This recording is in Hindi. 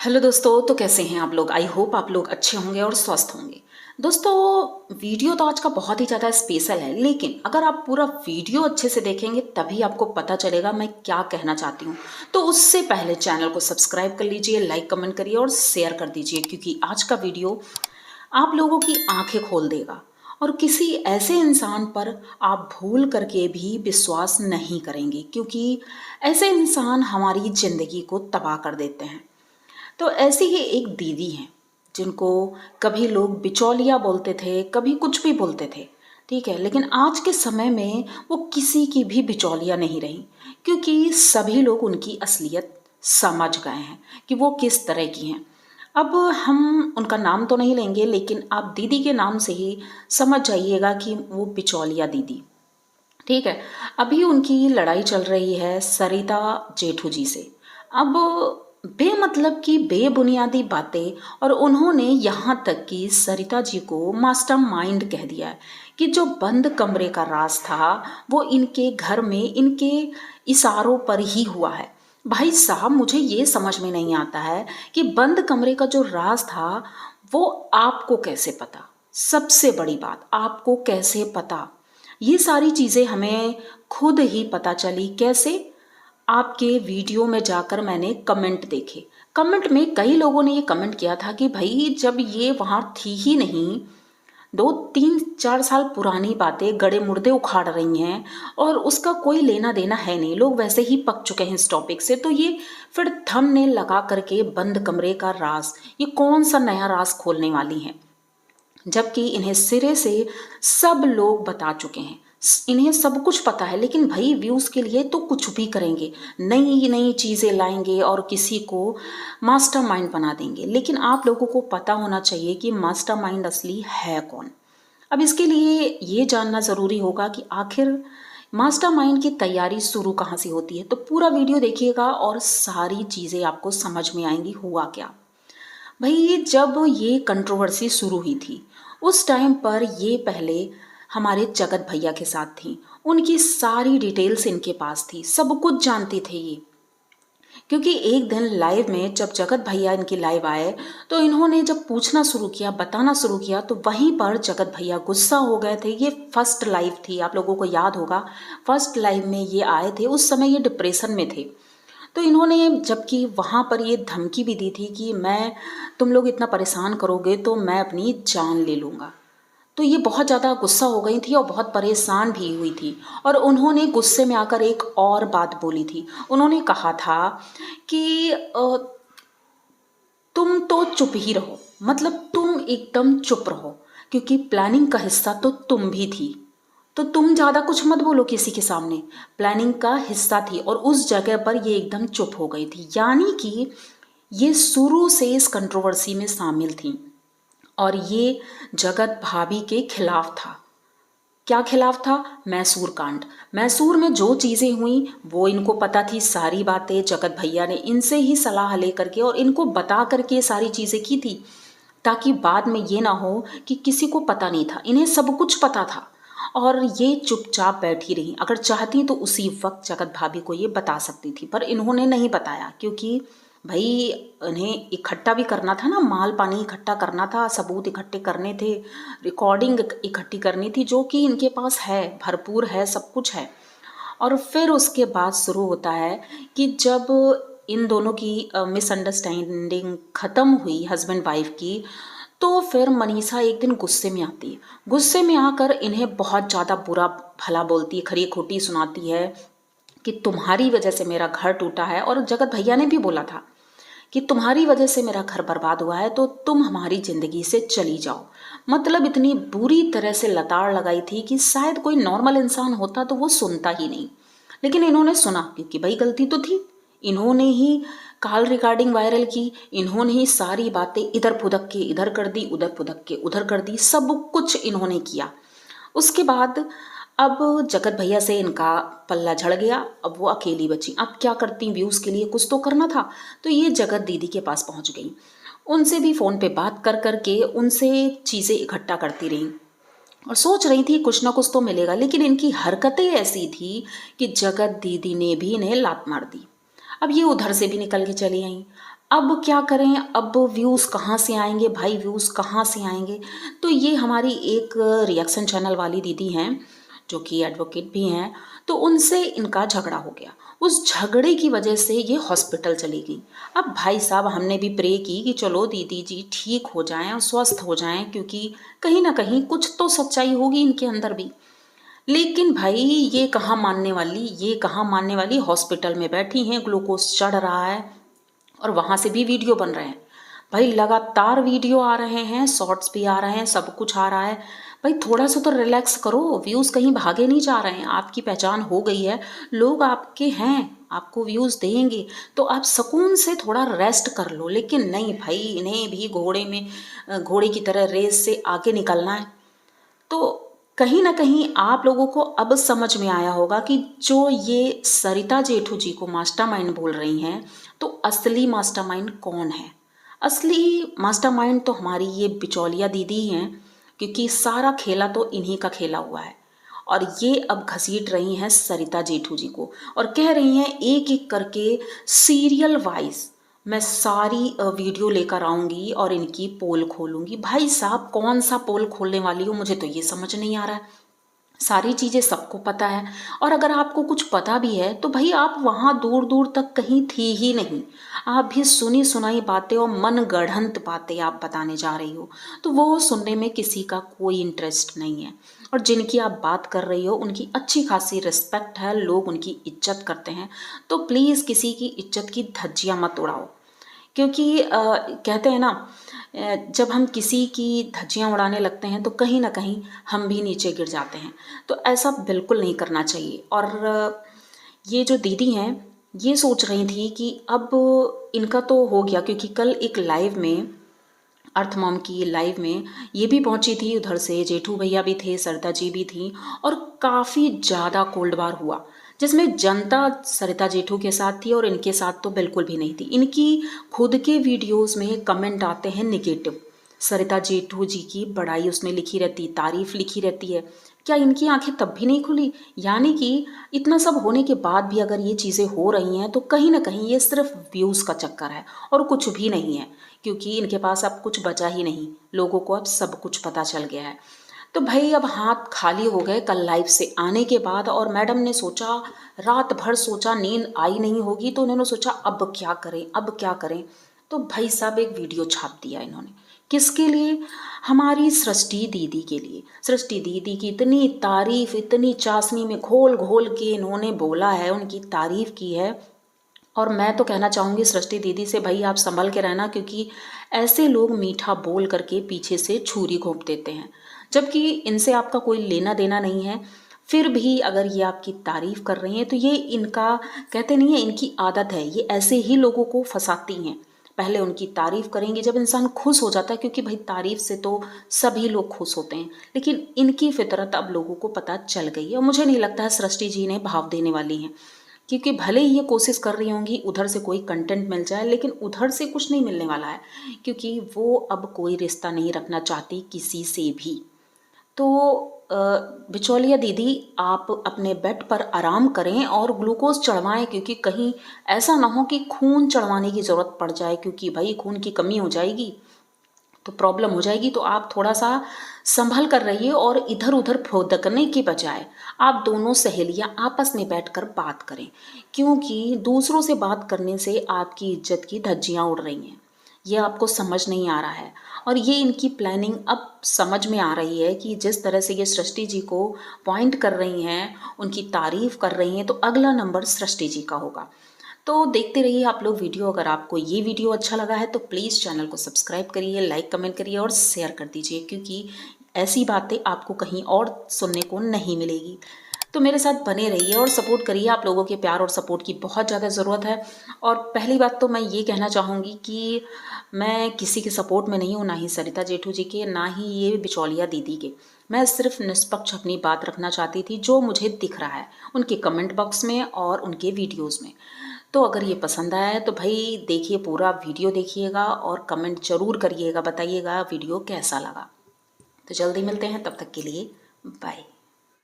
हेलो दोस्तों, तो कैसे हैं आप लोग। आई होप आप लोग अच्छे होंगे और स्वस्थ होंगे। दोस्तों, वीडियो तो आज का बहुत ही ज़्यादा स्पेशल है, लेकिन अगर आप पूरा वीडियो अच्छे से देखेंगे तभी आपको पता चलेगा मैं क्या कहना चाहती हूँ। तो उससे पहले चैनल को सब्सक्राइब कर लीजिए, लाइक कमेंट करिए और शेयर कर दीजिए, क्योंकि आज का वीडियो आप लोगों की आंखें खोल देगा और किसी ऐसे इंसान पर आप भूल करके भी विश्वास नहीं करेंगे, क्योंकि ऐसे इंसान हमारी ज़िंदगी को तबाह कर देते हैं। तो ऐसी ही एक दीदी हैं जिनको कभी लोग बिचौलिया बोलते थे, कभी कुछ भी बोलते थे। ठीक है, लेकिन आज के समय में वो किसी की भी बिचौलिया नहीं रही, क्योंकि सभी लोग उनकी असलियत समझ गए हैं कि वो किस तरह की हैं। अब हम उनका नाम तो नहीं लेंगे, लेकिन आप दीदी के नाम से ही समझ जाइएगा कि वो बिचौलिया दीदी। ठीक है, अभी उनकी लड़ाई चल रही है सरिता जेठू जी से। अब बेमतलब की बेबुनियादी बातें, और उन्होंने यहाँ तक कि सरिता जी को मास्टरमाइंड कह दिया है कि जो बंद कमरे का राज था वो इनके घर में इनके इशारों पर ही हुआ है। भाई साहब, मुझे ये समझ में नहीं आता है कि बंद कमरे का जो राज था वो आपको कैसे पता। सबसे बड़ी बात, आपको कैसे पता। ये सारी चीज़ें हमें खुद ही पता चली। कैसे? आपके वीडियो में जाकर मैंने कमेंट देखे। कमेंट में कई लोगों ने ये कमेंट किया था कि भाई जब ये वहाँ थी ही नहीं, 2 3 4 साल पुरानी बातें गड़े मुर्दे उखाड़ रही हैं और उसका कोई लेना देना है नहीं, लोग वैसे ही पक चुके हैं इस टॉपिक से। तो ये फिर थंबनेल लगा करके बंद कमरे का राज, ये कौन सा नया राज खोलने वाली हैं, जबकि इन्हें सिरे से सब लोग बता चुके हैं। इन्हें सब कुछ पता है, लेकिन भाई व्यूज़ के लिए तो कुछ भी करेंगे, नई नई चीज़ें लाएंगे और किसी को मास्टरमाइंड बना देंगे। लेकिन आप लोगों को पता होना चाहिए कि मास्टरमाइंड असली है कौन। अब इसके लिए ये जानना ज़रूरी होगा कि आखिर मास्टरमाइंड की तैयारी शुरू कहाँ से होती है। तो पूरा वीडियो देखिएगा और सारी चीज़ें आपको समझ में आएंगी हुआ क्या। भाई जब ये कंट्रोवर्सी शुरू हुई थी उस टाइम पर ये पहले हमारे जगत भैया के साथ थी, उनकी सारी डिटेल्स इनके पास थी, सब कुछ जानते थे ये। क्योंकि एक दिन लाइव में जब जगत भैया इनकी लाइव आए तो इन्होंने जब पूछना शुरू किया, बताना शुरू किया, तो वहीं पर जगत भैया गुस्सा हो गए थे। ये फर्स्ट लाइव थी, आप लोगों को याद होगा, फर्स्ट लाइव में ये आए थे, उस समय ये डिप्रेशन में थे। तो इन्होंने जबकि वहाँ पर ये धमकी भी दी थी कि मैं, तुम लोग इतना परेशान करोगे तो मैं अपनी जान ले लूँगा। तो ये बहुत ज़्यादा गुस्सा हो गई थी और बहुत परेशान भी हुई थी। और उन्होंने गुस्से में आकर एक और बात बोली थी। उन्होंने कहा था कि तुम तो चुप ही रहो, मतलब तुम एकदम चुप रहो, क्योंकि प्लानिंग का हिस्सा तो तुम भी थी। तो तुम ज़्यादा कुछ मत बोलो किसी के सामने, प्लानिंग का हिस्सा थी। और उस जगह पर ये एकदम चुप हो गई थी, यानी कि ये शुरू से इस कंट्रोवर्सी में शामिल थी और ये जगत भाभी के खिलाफ था। क्या खिलाफ था? मैसूर कांड। मैसूर में जो चीज़ें हुई वो इनको पता थी, सारी बातें जगत भैया ने इनसे ही सलाह लेकर के और इनको बता करके ये सारी चीज़ें की थी, ताकि बाद में ये ना हो कि किसी को पता नहीं था। इन्हें सब कुछ पता था और ये चुपचाप बैठी रही। अगर चाहती तो उसी वक्त जगत भाभी को ये बता सकती थी, पर इन्होंने नहीं बताया, क्योंकि भाई इन्हें इकट्ठा भी करना था ना, माल पानी इकट्ठा करना था, सबूत इकट्ठे करने थे, रिकॉर्डिंग इकट्ठी करनी थी, जो कि इनके पास है, भरपूर है, सब कुछ है। और फिर उसके बाद शुरू होता है कि जब इन दोनों की मिसअंडरस्टैंडिंग ख़त्म हुई हस्बैंड वाइफ की, तो फिर मनीषा एक दिन गुस्से में आती है। गुस्से में आकर इन्हें बहुत ज़्यादा बुरा भला बोलती है, खरी खोटी सुनाती है कि तुम्हारी वजह से मेरा घर टूटा है। और जगत भैया ने भी बोला था कि तुम्हारी वजह से मेरा घर बर्बाद हुआ है, तो तुम हमारी ज़िंदगी से चली जाओ। मतलब इतनी बुरी तरह से लताड़ लगाई थी कि शायद कोई नॉर्मल इंसान होता तो वो सुनता ही नहीं, लेकिन इन्होंने सुना, क्योंकि भाई गलती तो थी। इन्होंने ही कॉल रिकॉर्डिंग वायरल की, इन्होंने ही सारी बातें इधर फुदक के इधर कर दी, उधर फुदक के उधर कर दी, सब कुछ इन्होंने किया। उसके बाद अब जगत भैया से इनका पल्ला झड़ गया, अब वो अकेली बची। अब क्या करती, व्यूज़ के लिए कुछ तो करना था, तो ये जगत दीदी के पास पहुंच गई। उनसे भी फ़ोन पे बात कर कर के उनसे चीज़ें इकट्ठा करती रही और सोच रही थी कुछ ना कुछ तो मिलेगा। लेकिन इनकी हरकतें ऐसी थी कि जगत दीदी ने भी इन्हें लात मार दी। अब ये उधर से भी निकल के चली आई। अब क्या करें, अब व्यूज़ कहाँ से आएंगे भाई, व्यूज़ कहाँ से आएंगे। तो ये हमारी एक रिएक्शन चैनल वाली दीदी हैं जो कि एडवोकेट भी हैं, तो उनसे इनका झगड़ा हो गया। उस झगड़े की वजह से ये हॉस्पिटल चली गई। अब भाई साहब हमने भी प्रे की कि चलो दीदी जी ठीक हो जाएं और स्वस्थ हो जाएं, क्योंकि कहीं ना कहीं कुछ तो सच्चाई होगी इनके अंदर भी। लेकिन भाई ये कहाँ मानने वाली, ये कहाँ मानने वाली, हॉस्पिटल में बैठी हैं, ग्लूकोज चढ़ रहा है और वहाँ से भी वीडियो बन रहे हैं। भाई लगातार वीडियो आ रहे हैं, शॉर्ट्स भी आ रहे हैं, सब कुछ आ रहा है। भाई थोड़ा सा तो रिलैक्स करो, व्यूज़ कहीं भागे नहीं जा रहे हैं, आपकी पहचान हो गई है, लोग आपके हैं, आपको व्यूज़ देंगे, तो आप सुकून से थोड़ा रेस्ट कर लो। लेकिन नहीं भाई, इन्हें भी घोड़े की तरह रेस से आगे निकलना है। तो कहीं ना कहीं आप लोगों को अब समझ में आया होगा कि जो ये सरिता जेठू जी को मास्टरमाइंड बोल रही हैं, तो असली मास्टरमाइंड कौन है। असली मास्टरमाइंड तो हमारी ये बिचौलिया दीदी हैं, क्योंकि सारा खेला तो इन्हीं का खेला हुआ है। और ये अब घसीट रही हैं सरिता जेठू जी को और कह रही हैं एक एक करके सीरियल वाइज मैं सारी वीडियो लेकर आऊंगी और इनकी पोल खोलूंगी। भाई साहब कौन सा पोल खोलने वाली हो, मुझे तो ये समझ नहीं आ रहा है। सारी चीज़ें सबको पता है, और अगर आपको कुछ पता भी है तो भाई आप वहाँ दूर दूर तक कहीं थी ही नहीं। आप भी सुनी सुनाई बातें और मन गढ़ंत बातें आप बताने जा रही हो, तो वो सुनने में किसी का कोई इंटरेस्ट नहीं है। और जिनकी आप बात कर रही हो उनकी अच्छी खासी रिस्पेक्ट है, लोग उनकी इज्जत करते हैं। तो प्लीज़ किसी की इज्जत की धज्जियाँ मत उड़ाओ, क्योंकि कहते हैं ना, जब हम किसी की धज्जियाँ उड़ाने लगते हैं तो कहीं ना कहीं हम भी नीचे गिर जाते हैं। तो ऐसा बिल्कुल नहीं करना चाहिए। और ये जो दीदी हैं ये सोच रही थी कि अब इनका तो हो गया, क्योंकि कल एक लाइव में, अर्थ मॉम की लाइव में ये भी पहुंची थी, उधर से जेठू भैया भी थे, सरदा जी भी थी, और काफ़ी ज़्यादा कोल्ड वार हुआ जिसमें जनता सरिता जेठू के साथ थी और इनके साथ तो बिल्कुल भी नहीं थी। इनकी खुद के वीडियोस में कमेंट आते हैं निगेटिव, सरिता जेठू जी की बड़ाई उसमें लिखी रहती, तारीफ लिखी रहती है। क्या इनकी आंखें तब भी नहीं खुली? यानी कि इतना सब होने के बाद भी अगर ये चीज़ें हो रही हैं तो कहीं ना कहीं ये सिर्फ व्यूज़ का चक्कर है और कुछ भी नहीं है, क्योंकि इनके पास अब कुछ बचा ही नहीं, लोगों को अब सब कुछ पता चल गया है। तो भाई अब हाथ खाली हो गए कल लाइव से आने के बाद, और मैडम ने सोचा, रात भर सोचा, नींद आई नहीं होगी, तो उन्होंने सोचा अब क्या करें, अब क्या करें। तो भाई साहब एक वीडियो छाप दिया इन्होंने। किसके लिए? हमारी सृष्टि दीदी के लिए। सृष्टि दीदी की इतनी तारीफ, इतनी चाशनी में घोल घोल के इन्होंने बोला है, उनकी तारीफ की है। और मैं तो कहना चाहूँगी सृष्टि दीदी से, भाई आप संभल के रहना, क्योंकि ऐसे लोग मीठा बोल करके पीछे से छुरी घोंप देते हैं, जबकि इनसे आपका कोई लेना देना नहीं है। फिर भी अगर ये आपकी तारीफ कर रही हैं तो ये इनका, कहते नहीं है, इनकी आदत है, ये ऐसे ही लोगों को फंसाती हैं। पहले उनकी तारीफ करेंगे, जब इंसान खुश हो जाता है, क्योंकि भाई तारीफ से तो सभी लोग खुश होते हैं, लेकिन इनकी फितरत अब लोगों को पता चल गई है। और मुझे नहीं लगता है सृष्टि जी ने भाव देने वाली हैं, क्योंकि भले ही ये कोशिश कर रही होंगी उधर से कोई कंटेंट मिल जाए, लेकिन उधर से कुछ नहीं मिलने वाला है, क्योंकि वो अब कोई रिश्ता नहीं रखना चाहती किसी से भी। तो बिचौलिया दीदी आप अपने बेड पर आराम करें और ग्लूकोज चढ़वाएं, क्योंकि कहीं ऐसा ना हो कि खून चढ़वाने की ज़रूरत पड़ जाए, क्योंकि भाई खून की कमी हो जाएगी तो प्रॉब्लम हो जाएगी। तो आप थोड़ा सा संभल कर रहिए और इधर उधर फुदकने के बजाय आप दोनों सहेलियां आपस में बैठकर बात करें, क्योंकि दूसरों से बात करने से आपकी इज्जत की धज्जियां उड़ रही हैं। ये आपको समझ नहीं आ रहा है, और ये इनकी प्लानिंग अब समझ में आ रही है कि जिस तरह से ये सृष्टि जी को पॉइंट कर रही हैं, उनकी तारीफ कर रही हैं, तो अगला नंबर सृष्टि जी का होगा। तो देखते रहिए आप लोग वीडियो। अगर आपको ये वीडियो अच्छा लगा है तो प्लीज़ चैनल को सब्सक्राइब करिए, लाइक कमेंट करिए और शेयर कर दीजिए, क्योंकि ऐसी बातें आपको कहीं और सुनने को नहीं मिलेगी। तो मेरे साथ बने रहिए और सपोर्ट करिए, आप लोगों के प्यार और सपोर्ट की बहुत ज़्यादा ज़रूरत है। और पहली बात तो मैं ये कहना चाहूँगी कि मैं किसी के सपोर्ट में नहीं हूँ, ना ही सरिता जेठू जी के, ना ही ये बिचौलिया दीदी के। मैं सिर्फ निष्पक्ष अपनी बात रखना चाहती थी, जो मुझे दिख रहा है उनके कमेंट बॉक्स में और उनके वीडियोज़ में। तो अगर ये पसंद आया है तो भाई देखिए, पूरा वीडियो देखिएगा और कमेंट ज़रूर करिएगा, बताइएगा वीडियो कैसा लगा। तो जल्दी मिलते हैं, तब तक के लिए बाय।